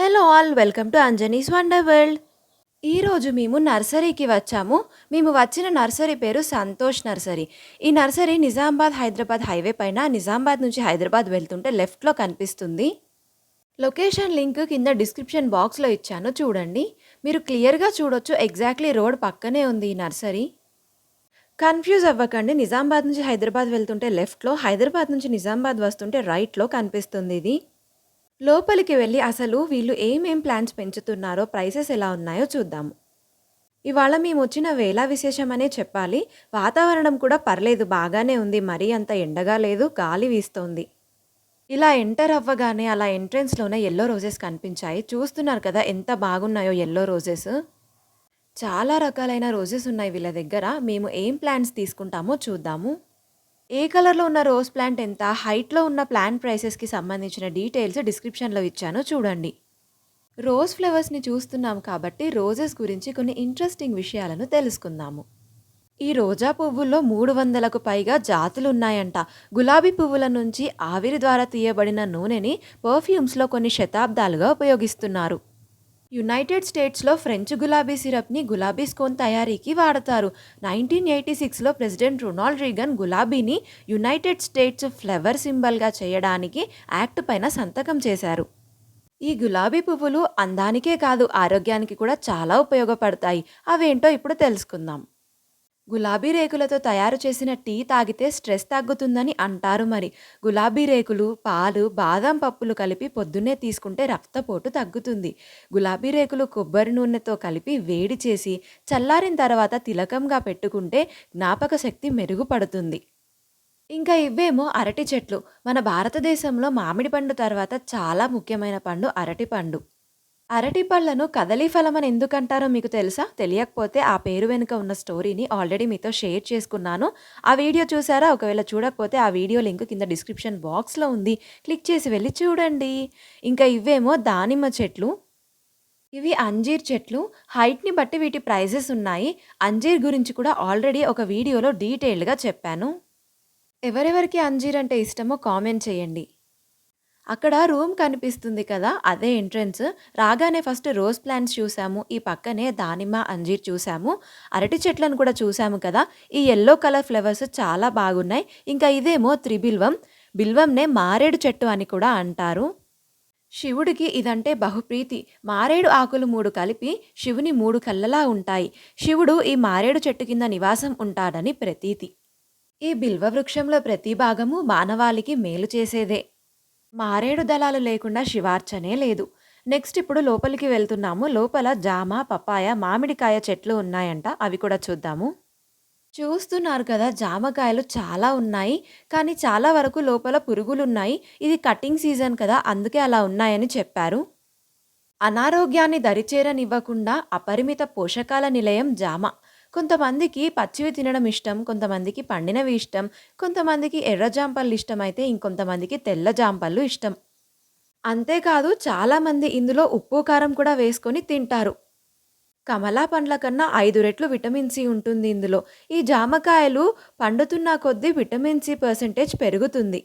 Hello all welcome to Anjani's wonder world. ఈరోజు మేము నర్సరీకి వచ్చాము. మేము వచ్చిన నర్సరీ పేరు సంతోష్ నర్సరీ. ఈ నర్సరీ నిజామాబాద్ హైదరాబాద్ హైవే పైన నిజామాబాద్ నుంచి హైదరాబాద్ వెళ్తుంటే లెఫ్ట్లో కనిపిస్తుంది. లొకేషన్ లింక్ కింద డిస్క్రిప్షన్ బాక్స్లో ఇచ్చాను చూడండి. మీరు క్లియర్గా చూడొచ్చు, ఎగ్జాక్ట్లీ రోడ్ పక్కనే ఉంది ఈ నర్సరీ. కన్ఫ్యూజ్ అవ్వకండి, నిజామాబాద్ నుంచి హైదరాబాద్ వెళ్తుంటే లెఫ్ట్లో, హైదరాబాద్ నుంచి నిజామాబాద్ వస్తుంటే రైట్లో కనిపిస్తుంది ఇది. లోపలికి వెళ్ళి అసలు వీళ్ళు ఏమేం ప్లాంట్స్ పెంచుతున్నారో, ప్రైసెస్ ఎలా ఉన్నాయో చూద్దాము. ఇవాళ మేమొచ్చిన వేళ విశేషమనే చెప్పాలి. వాతావరణం కూడా పర్లేదు, బాగానే ఉంది. మరీ అంత ఎండగా లేదు, గాలి వీస్తోంది. ఇలా ఎంటర్ అవ్వగానే అలా ఎంట్రన్స్‌లోనే యెల్లో రోజెస్ కనిపించాయి. చూస్తున్నారు కదా ఎంత బాగున్నాయో యెల్లో రోజెస్. చాలా రకాలైన రోజెస్ ఉన్నాయి వీళ్ళ దగ్గర. మేము ఏం ప్లాంట్స్ తీసుకుంటామో చూద్దాము. ఏ కలర్‌లో ఉన్న రోజ్ ప్లాంట్ ఎంత, హైట్‌లో ఉన్న ప్లాంట్ ప్రైసెస్‌కి సంబంధించిన డీటెయిల్స్ డిస్క్రిప్షన్‌లో ఇచ్చాను చూడండి. రోజ్ ఫ్లవర్స్‌ని చూస్తున్నాం కాబట్టి రోజెస్ గురించి కొన్ని ఇంట్రెస్టింగ్ విషయాలను తెలుసుకుందాము. ఈ రోజా పువ్వుల్లో 300కు పైగా జాతులున్నాయంట. గులాబీ పువ్వుల నుంచి ఆవిరి ద్వారా తీయబడిన నూనెని పర్ఫ్యూమ్స్‌లో కొన్ని శతాబ్దాలుగా ఉపయోగిస్తున్నారు. యునైటెడ్ స్టేట్స్‌లో ఫ్రెంచ్ గులాబీ సిరప్‌ని గులాబీ స్కోన్ తయారీకి వాడతారు. 1986లో ప్రెసిడెంట్ రొనాల్డ్ రీగన్ గులాబీని యునైటెడ్ స్టేట్స్ ఫ్లవర్ సింబల్‌గా చేయడానికి యాక్ట్ పైన సంతకం చేశారు. ఈ గులాబీ పువ్వులు అందానికే కాదు, ఆరోగ్యానికి కూడా చాలా ఉపయోగపడతాయి. అవేంటో ఇప్పుడు తెలుసుకుందాం. గులాబీ రేకులతో తయారు చేసిన టీ తాగితే స్ట్రెస్ తగ్గుతుందని అంటారు మరి. గులాబీ రేకులు, పాలు, బాదం పప్పులు కలిపి పొద్దున్నే తీసుకుంటే రక్తపోటు తగ్గుతుంది. గులాబీ రేకులు కొబ్బరి నూనెతో కలిపి వేడి చేసి చల్లారిన తర్వాత తిలకంగా పెట్టుకుంటే జ్ఞాపక శక్తి మెరుగుపడుతుంది. ఇంకా ఇవేమో అరటి చెట్లు. మన భారతదేశంలో మామిడి పండు తర్వాత చాలా ముఖ్యమైన పండు అరటిపండు. అరటి పళ్ళను కదలీ ఫలం అని ఎందుకంటారో మీకు తెలుసా? తెలియకపోతే ఆ పేరు వెనుక ఉన్న స్టోరీని ఆల్రెడీ మీతో షేర్ చేసుకున్నాను. ఆ వీడియో చూసారా? ఒకవేళ చూడకపోతే ఆ వీడియో లింక్ కింద డిస్క్రిప్షన్ బాక్స్‌లో ఉంది. క్లిక్ చేసి వెళ్లి చూడండి. ఇంకా ఇవేమో దానిమ్మ చెట్లు. ఇవి అంజీర్ చెట్లు. హైట్‌ని బట్టి వీటి ప్రైజెస్ ఉన్నాయి. అంజీర్ గురించి కూడా ఆల్రెడీ ఒక వీడియోలో డీటెయిల్డ్‌గా చెప్పాను. ఎవరెవరికి అంజీర్ అంటే ఇష్టమో కామెంట్ చేయండి. అక్కడ రూమ్ కనిపిస్తుంది కదా! అదే ఎంట్రన్స్. రాగానే ఫస్ట్ రోజ్ ప్లాంట్స్ చూసాము. ఈ పక్కనే దానిమ్మ, అంజీర్ చూసాము. అరటి చెట్లను కూడా చూసాము కదా! ఈ యెల్లో కలర్ ఫ్లవర్స్ చాలా బాగున్నాయి. ఇంకా ఇదేమో త్రిబిల్వం. బిల్వంనే మారేడు చెట్టు అని కూడా అంటారు. శివుడికి ఇదంటే బహుప్రీతి. మారేడు ఆకులు 3 కలిపి శివుని 3 కళ్ళలా ఉంటాయి. శివుడు ఈ మారేడు చెట్టు కింద నివాసం ఉంటాడని ప్రతీతి. ఈ బిల్వ వృక్షంలో ప్రతి భాగము మానవాళికి మేలు చేసేదే. మారేడు దళాలు లేకుండా శివార్చనే లేదు. నెక్స్ట్ ఇప్పుడు లోపలికి వెళ్తున్నాము. లోపల జామ, పపాయ, మామిడికాయ చెట్లు ఉన్నాయంట. అవి కూడా చూద్దాము. చూస్తున్నారు కదా! జామకాయలు చాలా ఉన్నాయి. కానీ చాలా వరకు లోపల పురుగులున్నాయి. ఇది కటింగ్ సీజన్ కదా! అందుకే అలా ఉన్నాయని చెప్పారు. అనారోగ్యాన్ని దరిచేరనివ్వకుండా అపరిమిత పోషకాల నిలయం జామ. కొంతమందికి పచ్చివి తినడం ఇష్టం, కొంతమందికి పండినవి ఇష్టం, కొంతమందికి ఎర్ర జాంపళ్ళు ఇష్టమైతే ఇంకొంతమందికి తెల్ల జాంపళ్ళు ఇష్టం. అంతేకాదు చాలామంది ఇందులో ఉప్పు, కారం కూడా వేసుకొని తింటారు. కమలా పండ్ల కన్నా 5 రెట్లు విటమిన్ సి ఉంటుంది ఇందులో. ఈ జామకాయలు పండుతున్న కొద్దీ విటమిన్ సి పర్సెంటేజ్ పెరుగుతుంది.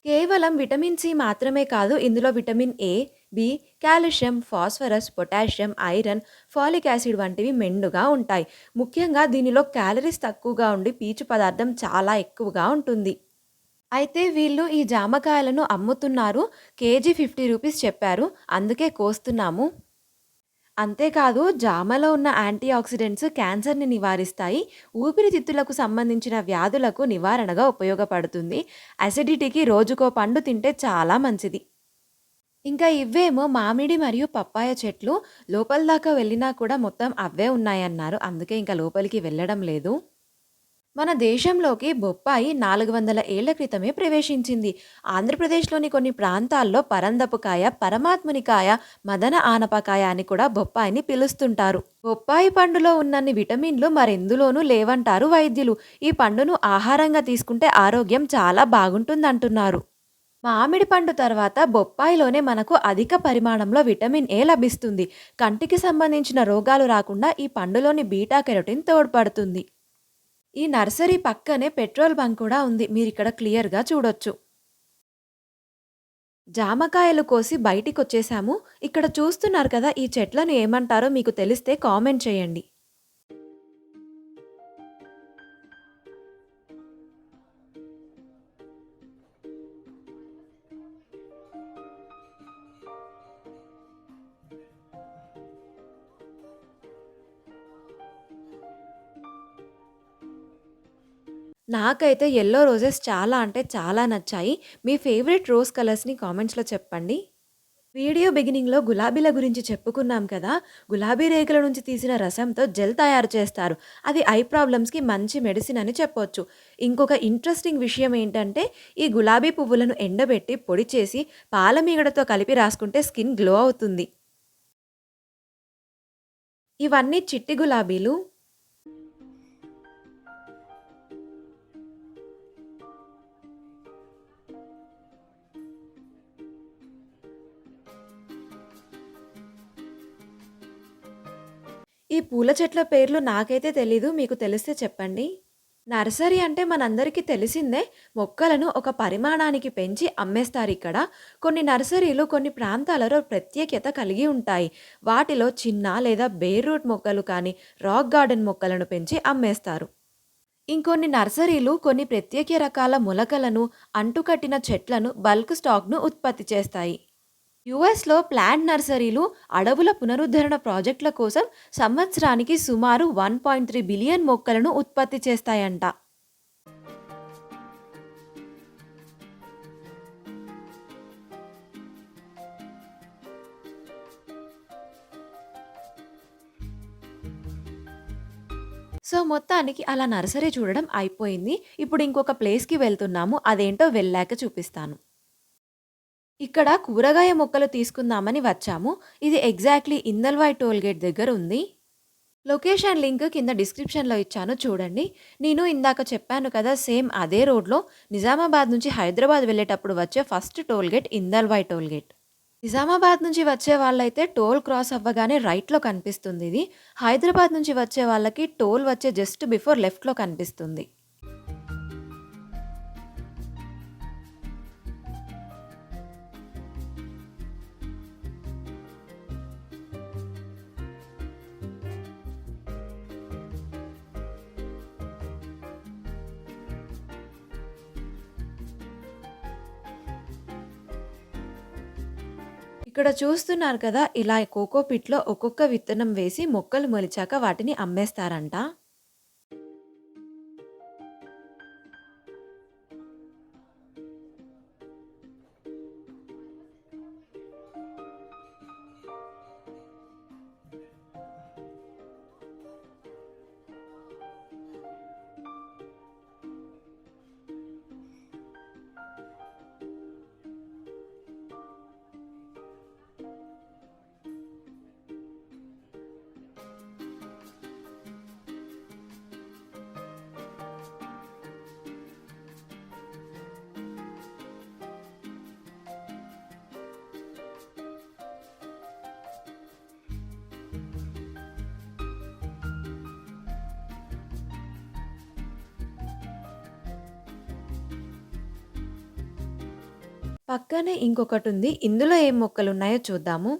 కేవలం విటమిన్ సి మాత్రమే కాదు, ఇందులో vitamin A, B, calcium, phosphorus, potassium, iron, folic acid వంటివి మెండుగా ఉంటాయి. ముఖ్యంగా దీనిలో క్యాలరీస్ తక్కువగా ఉండి పీచు పదార్థం చాలా ఎక్కువగా ఉంటుంది. అయితే వీళ్ళు ఈ జామకాయలను అమ్ముతున్నారు. కేజీ 50 రూపీస్ చెప్పారు. అందుకే కోస్తున్నాము. అంతేకాదు జామలో ఉన్న యాంటీ ఆక్సిడెంట్స్ క్యాన్సర్‌ని నివారిస్తాయి. ఊపిరితిత్తులకు సంబంధించిన వ్యాధులకు నివారణగా ఉపయోగపడుతుంది. అసిడిటీకి రోజుకో పండు తింటే చాలా మంచిది. ఇంకా ఇవేమో మామిడి మరియు పప్పాయ చెట్లు. లోపల దాకా వెళ్ళినా కూడా మొత్తం అవే ఉన్నాయన్నారు. అందుకే ఇంకా లోపలికి వెళ్ళడం లేదు. మన దేశంలోకి బొప్పాయి 400 ఏళ్ల క్రితమే ప్రవేశించింది. ఆంధ్రప్రదేశ్‌లోని కొన్ని ప్రాంతాల్లో పరందపుకాయ, పరమాత్మునికాయ, మదన ఆనపకాయ అని కూడా బొప్పాయిని పిలుస్తుంటారు. బొప్పాయి పండులో ఉన్నన్ని విటమిన్లు మరెందులోనూ లేవంటారు వైద్యులు. ఈ పండును ఆహారంగా తీసుకుంటే ఆరోగ్యం చాలా బాగుంటుందంటున్నారు. మామిడి పండు తర్వాత బొప్పాయిలోనే మనకు అధిక పరిమాణంలో విటమిన్ ఏ లభిస్తుంది. కంటికి సంబంధించిన రోగాలు రాకుండా ఈ పండులోని బీటా కెరోటిన్ తోడ్పడుతుంది. ఈ నర్సరీ పక్కనే పెట్రోల్ బంక్ కూడా ఉంది. మీరిక్కడ క్లియర్‌గా చూడొచ్చు. జామకాయలు కోసి బయటికొచ్చేసాము. ఇక్కడ చూస్తున్నారు కదా! ఈ చెట్లను ఏమంటారో మీకు తెలిస్తే కామెంట్ చేయండి. నాకైతే యెల్లో రోజెస్ చాలా అంటే చాలా నచ్చాయి. మీ ఫేవరెట్ రోజ్ కలర్స్‌ని కామెంట్స్‌లో చెప్పండి. వీడియో బిగినింగ్‌లో గులాబీల గురించి చెప్పుకున్నాం కదా! గులాబీ రేకుల నుంచి తీసిన రసంతో జెల్ తయారు చేస్తారు. అది ఐ ప్రాబ్లమ్స్‌కి మంచి మెడిసిన్ అని చెప్పొచ్చు. ఇంకొక ఇంట్రెస్టింగ్ విషయం ఏంటంటే, ఈ గులాబీ పువ్వులను ఎండబెట్టి, పొడి చేసి, పాల మీగడతో కలిపి రాసుకుంటే స్కిన్ గ్లో అవుతుంది. ఇవన్నీ చిట్టి గులాబీలు. ఈ పూల చెట్ల పేర్లు నాకైతే తెలీదు. మీకు తెలిస్తే చెప్పండి. నర్సరీ అంటే మనందరికీ తెలిసిందే. మొక్కలను ఒక పరిమాణానికి పెంచి అమ్మేస్తారిక్కడ. కొన్ని నర్సరీలు కొన్ని ప్రాంతాలలో ప్రత్యేకత కలిగి ఉంటాయి. వాటిలో చిన్న లేదా బేర్ రూట్ మొక్కలు కానీ, రాక్ గార్డెన్ మొక్కలను పెంచి అమ్మేస్తారు. ఇంకొన్ని నర్సరీలు కొన్ని ప్రత్యేక రకాల మొలకలను, అంటుకట్టిన చెట్లను బల్క్ స్టాక్‌ను ఉత్పత్తి చేస్తాయి. యుఎస్‌లో ప్లాంట్ నర్సరీలు అడవుల పునరుద్ధరణ ప్రాజెక్టుల కోసం సంవత్సరానికి సుమారు 1.3 బిలియన్ మొక్కలను ఉత్పత్తి చేస్తాయంట. సో, మొత్తానికి అలా నర్సరీ చూడడం అయిపోయింది. ఇప్పుడు ఇంకొక ప్లేస్‌కి వెళ్తున్నాము. అదేంటో వెళ్ళాక చూపిస్తాను. ఇక్కడ కూరగాయ మొక్కలు తీసుకుందామని వచ్చాము. ఇది ఎగ్జాక్ట్‌లీ ఇందల్వాయి టోల్ గేట్ దగ్గర ఉంది. లొకేషన్ లింక్ కింద డిస్క్రిప్షన్‌లో ఇచ్చాను చూడండి. నేను ఇందాక చెప్పాను కదా! సేమ్ అదే రోడ్‌లో నిజామాబాద్ నుంచి హైదరాబాద్ వెళ్ళేటప్పుడు వచ్చే first toll gate Indalwai toll gate. Nizamabad నుంచి వచ్చే వాళ్ళైతే టోల్ క్రాస్ అవ్వగానే రైట్‌లో కనిపిస్తుందిది. హైదరాబాద్ నుంచి వచ్చే వాళ్ళకి టోల్ వచ్చే జస్ట్ బిఫోర్ లెఫ్ట్‌లో కనిపిస్తుంది. ఇక్కడ చూస్తున్నారు కదా! ఇలా కోకో పిట్‌లో ఒక్కొక్క విత్తనం వేసి మొక్కలు మొలిచాక వాటిని అమ్మేస్తారంట. పక్కనే ఇంకొకటుంది. ఇందులో ఏం మొక్కలున్నాయో చూద్దాము.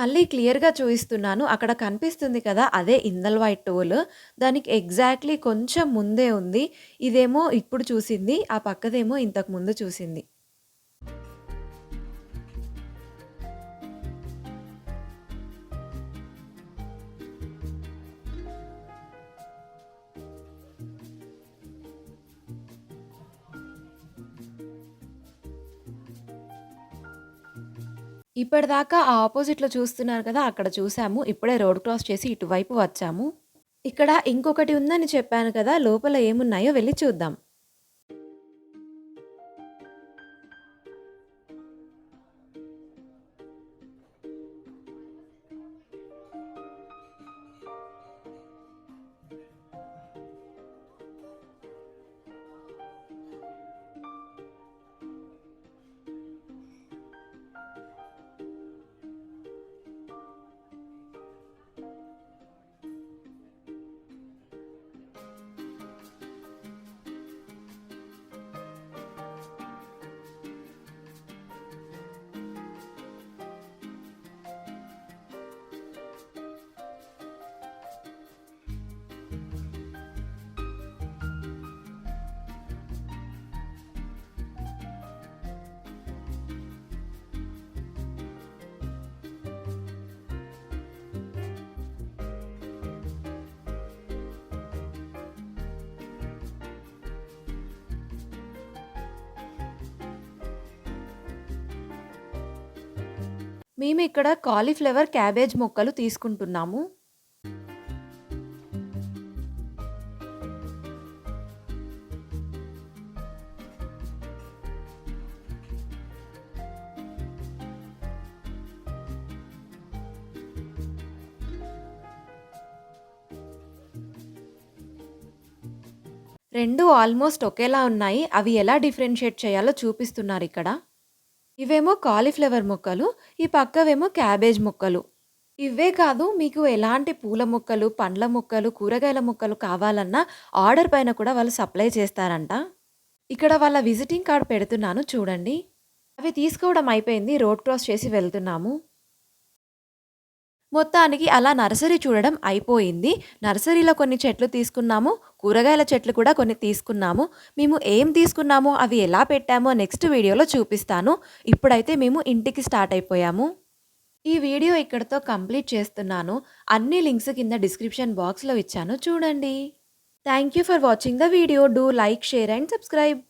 మళ్ళీ క్లియర్‌గా చూయిస్తున్నాను. అక్కడ కనిపిస్తుంది కదా! అదే ఇందల్‌వాయి టోల్. దానికి ఎగ్జాక్ట్‌లీ కొంచెం ముందే ఉంది. ఇదేమో ఇప్పుడు చూసింది. ఆ పక్కదేమో ఇంతకు ముందు చూసింది. ఇప్పటిదాకా ఆ ఆపోజిట్‌లో చూస్తున్నారు కదా! అక్కడ చూసాము. ఇప్పుడే రోడ్ క్రాస్ చేసి ఇటువైపు వచ్చాము. ఇక్కడ ఇంకొకటి ఉందని చెప్పాను కదా! లోపల ఏమున్నాయో వెళ్లి చూద్దాం. 'మేమిక్కడ కాలీఫ్లవర్, క్యాబేజ్ మొక్కలు తీసుకుంటున్నాము. 2 ఆల్మోస్ట్ ఒకేలా ఉన్నాయి. అవి ఎలా డిఫరెన్షియేట్ చేయాలో చూపిస్తున్నారిక్కడ. ఇవేమో కాలీఫ్లవర్ మొక్కలు. ఈ పక్కవేమో క్యాబేజ్ మొక్కలు. ఇవే కాదు మీకు ఎలాంటి పూల మొక్కలు, పండ్ల మొక్కలు, కూరగాయల మొక్కలు కావాలన్నా ఆర్డర్ పైన కూడా వాళ్ళు సప్లై చేస్తారంట. ఇక్కడ వాళ్ళ విజిటింగ్ కార్డ్ పెడుతున్నాను చూడండి. అవి తీసుకోవడం అయిపోయింది. రోడ్ క్రాస్ చేసి వెళ్తున్నాము. మొత్తానికి అలా నర్సరీ చూడడం అయిపోయింది. నర్సరీలో కొన్ని చెట్లు తీసుకున్నాము. కూరగాయల చెట్లు కూడా కొన్ని తీసుకున్నాము. మేము ఏం తీసుకున్నామో, అవి ఎలా పెట్టామో నెక్స్ట్ వీడియోలో చూపిస్తాను. ఇప్పుడైతే మేము ఇంటికి స్టార్ట్ అయిపోయాము. ఈ వీడియో ఇక్కడితో కంప్లీట్ చేస్తున్నాను. అన్ని లింక్స్ కింద డిస్క్రిప్షన్ బాక్స్‌లో ఇచ్చాను చూడండి. Thank you for watching the video. Do like, share and subscribe.